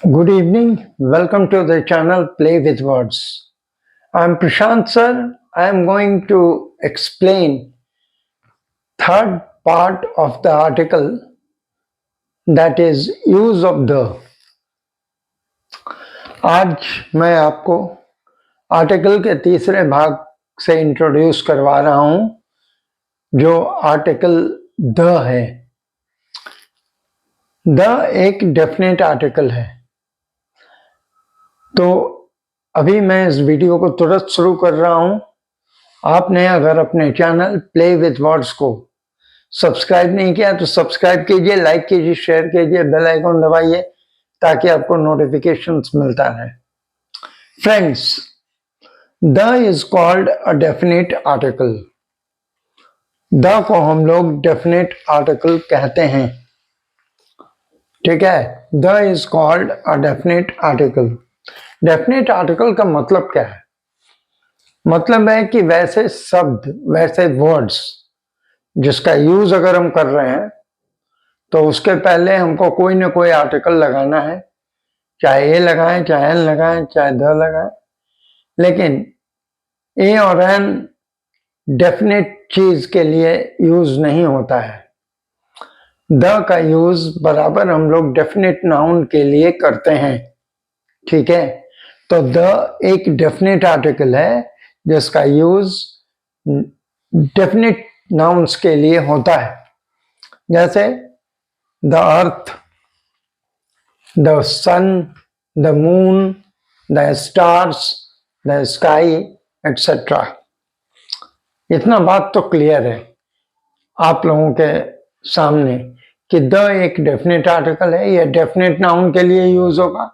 Good evening. Welcome to the channel Play with Words. I'm Prashant sir. I am going to explain third part of the article, that is use of the. आज मैं आपको article के तीसरे भाग से introduce करवा रहा हूं जो आर्टिकल द है। द एक डेफिनेट आर्टिकल है। तो अभी मैं इस वीडियो को तुरंत शुरू कर रहा हूं। आपने अगर अपने चैनल प्ले विद वर्ड्स को सब्सक्राइब नहीं किया तो सब्सक्राइब कीजिए, लाइक कीजिए, शेयर कीजिए, बेल आइकन दबाइए ताकि आपको नोटिफिकेशंस मिलता रहे। Friends, the is called a definite article. The को हम लोग डेफिनेट आर्टिकल कहते हैं। ठीक है, the is called a definite article. Definite article का मतलब क्या है? मतलब है कि वैसे शब्द, वैसे वर्ड्स जिसका यूज अगर हम कर रहे हैं तो उसके पहले हमको कोई ना कोई आर्टिकल लगाना है, चाहे ए लगाएं, चाहे एन लगाएं, चाहे द लगाएं। लेकिन ए और एन डेफिनेट चीज के लिए यूज नहीं होता है। द का यूज बराबर हम लोग डेफिनेट नाउन के लिए करते हैं। ठीक है, तो द एक डेफिनेट आर्टिकल है जिसका यूज डेफिनेट नाउन्स के लिए होता है, जैसे the earth, the sun, the moon, the stars, the sky, etcetera. इतना बात तो क्लियर है आप लोगों के सामने कि द एक डेफिनेट आर्टिकल है। यह डेफिनेट नाउन के लिए यूज होगा।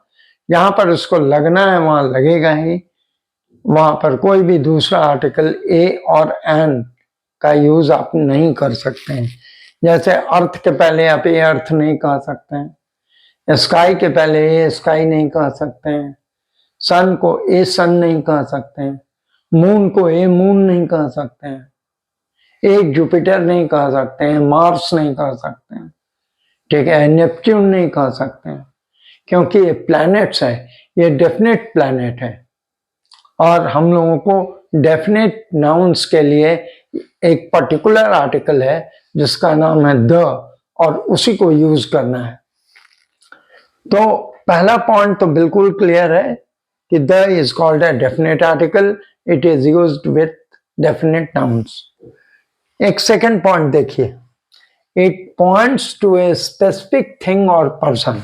जहां पर उसको लगना है वहां लगेगा ही। वहां पर कोई भी दूसरा आर्टिकल ए और एन का यूज आप नहीं कर सकते हैं। जैसे अर्थ के पहले आप ए अर्थ नहीं कह सकते हैं, स्काई के पहले ए स्काई नहीं कह सकते हैं, सन को ए सन नहीं कह सकते हैं, मून को ए मून नहीं कह सकते हैं, एक जुपिटर नहीं कह सकते हैं, मार्स नहीं कह सकते हैं। ठीक है, नेपच्यून नहीं कह सकते हैं, क्योंकि ये प्लैनेट्स है, ये डेफिनेट प्लैनेट है। और हम लोगों को डेफिनेट नाउन्स के लिए एक पर्टिकुलर आर्टिकल है जिसका नाम है द, और उसी को यूज करना है। तो पहला पॉइंट तो बिल्कुल क्लियर है कि the is called a definite article. It is used with definite nouns. एक सेकंड पॉइंट देखिए, it points to a specific thing और पर्सन।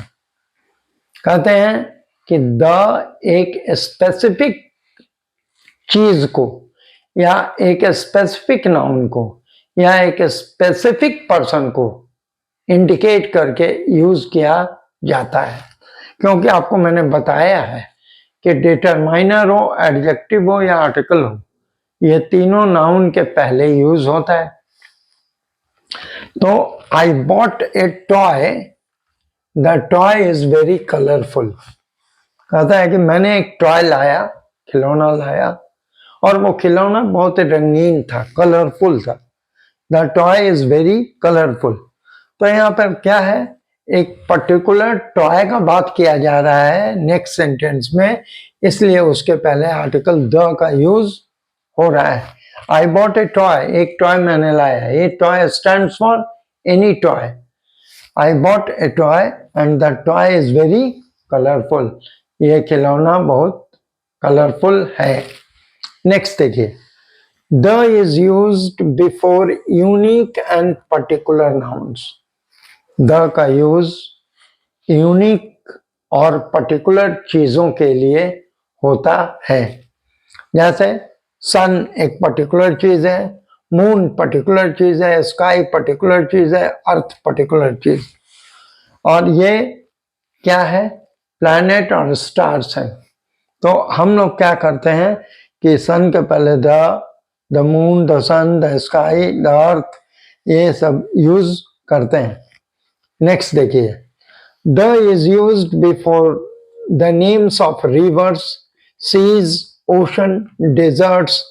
कहते हैं कि द एक स्पेसिफिक चीज को या एक स्पेसिफिक नाउन को या एक स्पेसिफिक पर्सन को इंडिकेट करके यूज किया जाता है। क्योंकि आपको मैंने बताया है कि डिटरमाइनर हो, एडजेक्टिव हो या आर्टिकल हो, ये तीनों नाउन के पहले यूज होता है। तो I bought A toy, the toy is very colourful. कहता है कि मैंने एक टॉय लाया, खिलौना लाया, और वो खिलौना बहुत रंगीन था, कलरफुल था। The toy is very colourful. तो यहाँ पर क्या है, एक पर्टिकुलर टॉय का बात किया जा रहा है नेक्स्ट सेंटेंस में, इसलिए उसके पहले आर्टिकल द का यूज हो रहा है। आई बॉट ए टॉय, एक टॉय मैंने लाया। ए toy stands for any toy. I bought A toy and the toy is very colourful. ये खिलौना बहुत कलरफुल है। नेक्स्ट देखिए, the is used before unique and particular nouns. The का use unique और पर्टिकुलर चीजों के लिए होता है। जैसे सन एक पर्टिकुलर चीज है, मून पर्टिकुलर चीज है, स्काई पर्टिकुलर चीज है, अर्थ पर्टिकुलर चीज। और ये क्या है, प्लैनेट और स्टार्स है। तो हम लोग क्या करते हैं कि सन के पहले the moon, the sun, the sky, the earth, ये सब यूज करते हैं। नेक्स्ट देखिए, the is used before the names of rivers, seas, ocean, deserts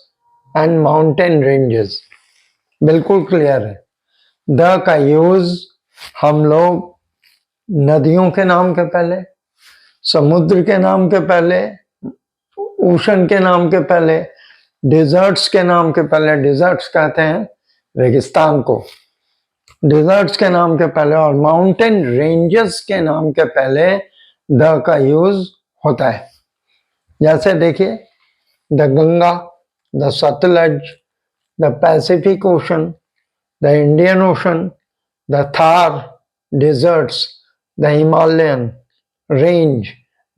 and mountain ranges. बिल्कुल क्लियर है। द का यूज हम लोग नदियों के नाम के पहले, समुद्र के नाम के पहले, ओशन के नाम के पहले, डिजर्ट्स के नाम के पहले, डिजर्ट्स कहते हैं रेगिस्तान को, डिजर्ट्स के नाम के पहले, और माउंटेन रेंजेस के नाम के पहले द का यूज होता है। जैसे देखिए, the Ganga, the Sutlej, the Pacific Ocean, the Indian ocean, the Thar deserts, the Himalayan range,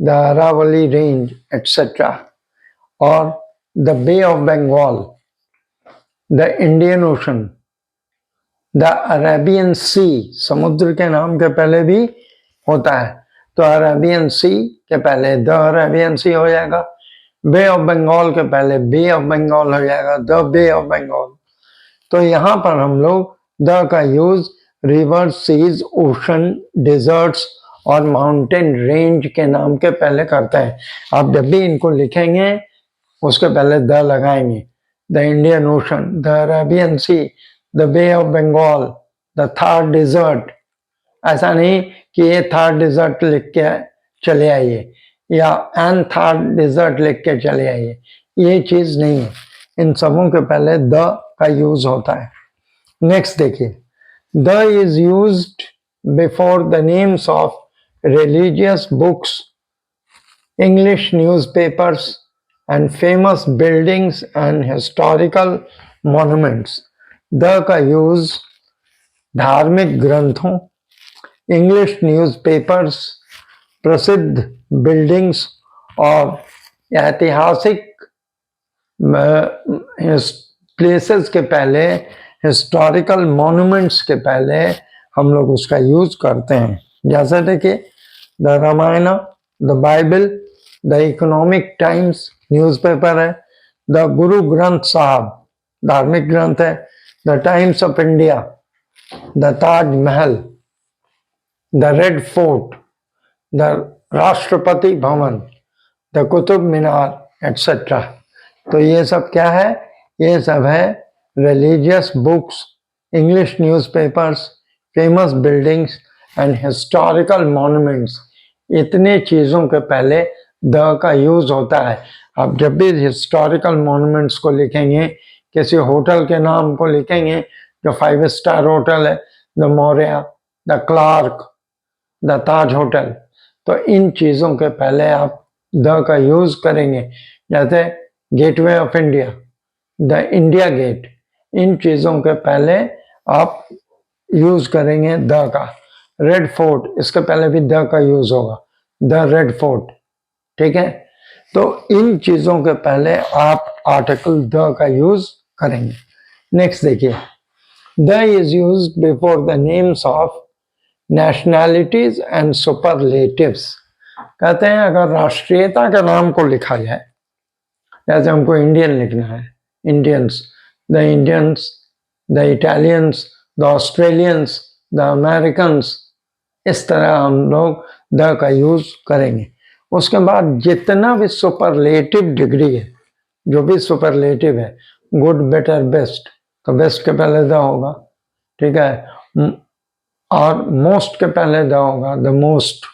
the Aravalli range etcetera, और the bay of Bengal, the Indian ocean, the Arabian Sea, समुद्र के नाम के पहले भी होता है, तो अरेबियन सी के पहले द अरेबियन सी हो जाएगा, बे ऑफ बंगाल के पहले बे ऑफ बंगाल हो जाएगा, द बे ऑफ बंगाल। तो यहाँ पर हम लोग द का use river, seas, ocean, deserts और माउंटेन रेंज के नाम के पहले करते हैं। आप जब भी इनको लिखेंगे उसके पहले द लगाएंगे। The Indian ocean, the Arabian sea, the bay of Bengal, the Thar desert. ऐसा नहीं कि ये थार डिजर्ट लिख के चले आइए या एन थार डिजर्ट लिख के चले आइए, ये चीज नहीं है। इन सबों के पहले द का यूज होता है। नेक्स्ट देखिए, the is used before the names of religious books, English newspapers, and famous buildings and historical monuments. The का यूज धार्मिक ग्रंथों, इंग्लिश न्यूज़पेपर्स, प्रसिद्ध बिल्डिंग्स और ऐतिहासिक प्लेसेस के पहले, हिस्टोरिकल मॉन्यूमेंट्स के पहले हम लोग उसका यूज करते हैं। जैसे देखिए, the Ramayan, the Bible, the Economic Times newspaper है, द गुरु ग्रंथ साहब धार्मिक ग्रंथ है, the Times of India, the Taj Mahal, the red fort, the Rashtrapati Bhavan, the Qutub Minar etcetera. तो ये सब क्या है? ये सब है religious books, English newspapers, famous buildings and historical monuments. इतने चीज़ों के पहले द का यूज होता है। आप जब भी हिस्टोरिकल मॉन्यूमेंट्स को लिखेंगे, किसी होटल के नाम को लिखेंगे जो 5 स्टार होटल है, the Maurya, the Clark, the Taj hotel, तो इन चीज़ों के पहले आप द का यूज करेंगे। जैसे Gateway of India, the India Gate, इन चीज़ों के पहले आप यूज करेंगे द का। रेड फोर्ट, इसके पहले भी द का यूज होगा, द रेड फोर्ट, ठीक है। तो इन चीजों के पहले आप आर्टिकल द का यूज करेंगे। नेक्स्ट देखिए, the is used before the names of nationalities and superlatives. कहते हैं अगर राष्ट्रीयता के नाम को लिखा जाए, जैसे हमको इंडियन लिखना है, Indians, the Italians, the Australians, the Americans, इस तरह हम लोग द का यूज करेंगे। उसके बाद जितना भी सुपरलेटिव डिग्री है, जो भी सुपरलेटिव है, गुड, बेटर, बेस्ट, तो बेस्ट के पहले द होगा, ठीक है। और मोस्ट के पहले द होगा, द मोस्ट,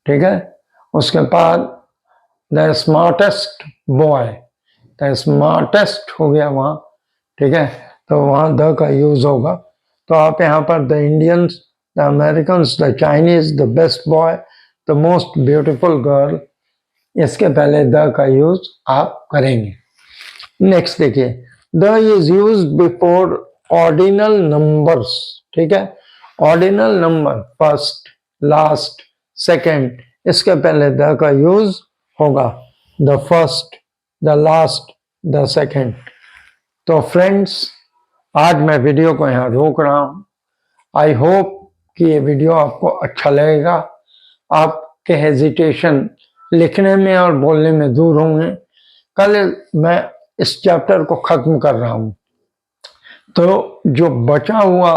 ठीक है। उसके बाद the smartest boy, the smartest हो गया वहाँ, ठीक है, तो वहाँ द का यूज होगा। तो आप यहाँ पर the Indians, the Americans, the Chinese, the best boy, the most beautiful girl, इसके पहले द का यूज आप करेंगे। नेक्स्ट देखिए, the is use before ordinal numbers, ठीक है। Ordinal number first, last, second, इसके पहले द का यूज होगा, the first, the last, the second. तो फ्रेंड्स, आज मैं वीडियो को यहाँ रोक रहा हूँ। आई होप कि ये वीडियो आपको अच्छा लगेगा, आपके हेजिटेशन लिखने में और बोलने में दूर होंगे। कल मैं इस चैप्टर को खत्म कर रहा हूँ, तो जो बचा हुआ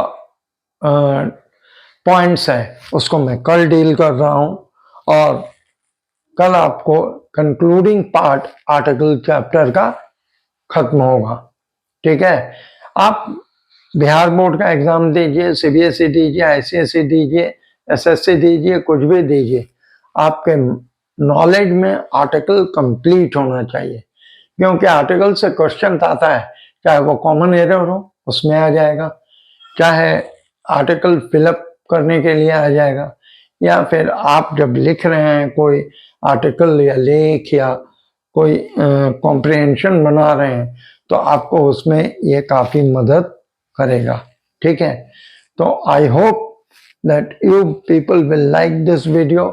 पॉइंट्स है उसको मैं कल डील कर रहा हूँ, और कल आपको कंक्लूडिंग पार्ट आर्टिकल चैप्टर का खत्म होगा, ठीक है। आप बिहार बोर्ड का एग्जाम दीजिए, सीबीएसई दीजिए, आईसीएसई दीजिए, एसएससी दीजिए, कुछ भी दीजिए, आपके नॉलेज में आर्टिकल कंप्लीट होना चाहिए, क्योंकि आर्टिकल से क्वेश्चन आता है, चाहे वो कॉमन एरर हो उसमें आ जाएगा, चाहे आर्टिकल फिलअप करने के लिए आ जाएगा, या फिर आप जब लिख रहे हैं कोई आर्टिकल या लेख या कोई कॉम्प्रिहेंशन बना रहे हैं तो आपको उसमें ये काफ़ी मदद करेगा। ठीक है, तो I hope that you people will like this video.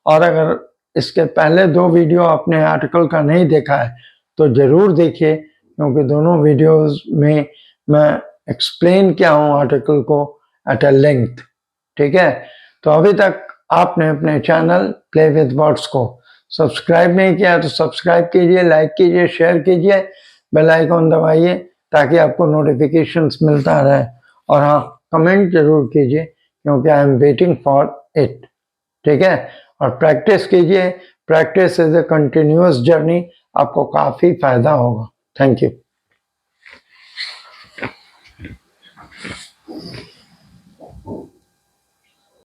और अगर इसके पहले 2 वीडियो आपने आर्टिकल का नहीं देखा है तो ज़रूर देखिए, क्योंकि दोनों वीडियोस में मैं एक्सप्लेन किया हूँ आर्टिकल को एट अ लेंथ। ठीक है, तो अभी तक आपने अपने चैनल प्ले विद वर्ड्स को सब्सक्राइब नहीं किया तो सब्सक्राइब कीजिए, लाइक कीजिए, शेयर कीजिए, बेल आइकॉन दबाइए ताकि आपको नोटिफिकेशंस मिलता रहे। और हाँ, कमेंट जरूर कीजिए क्योंकि I am waiting for it. ठीक है, और प्रैक्टिस कीजिए, practice is a continuous journey, आपको काफ़ी फायदा होगा। Thank you.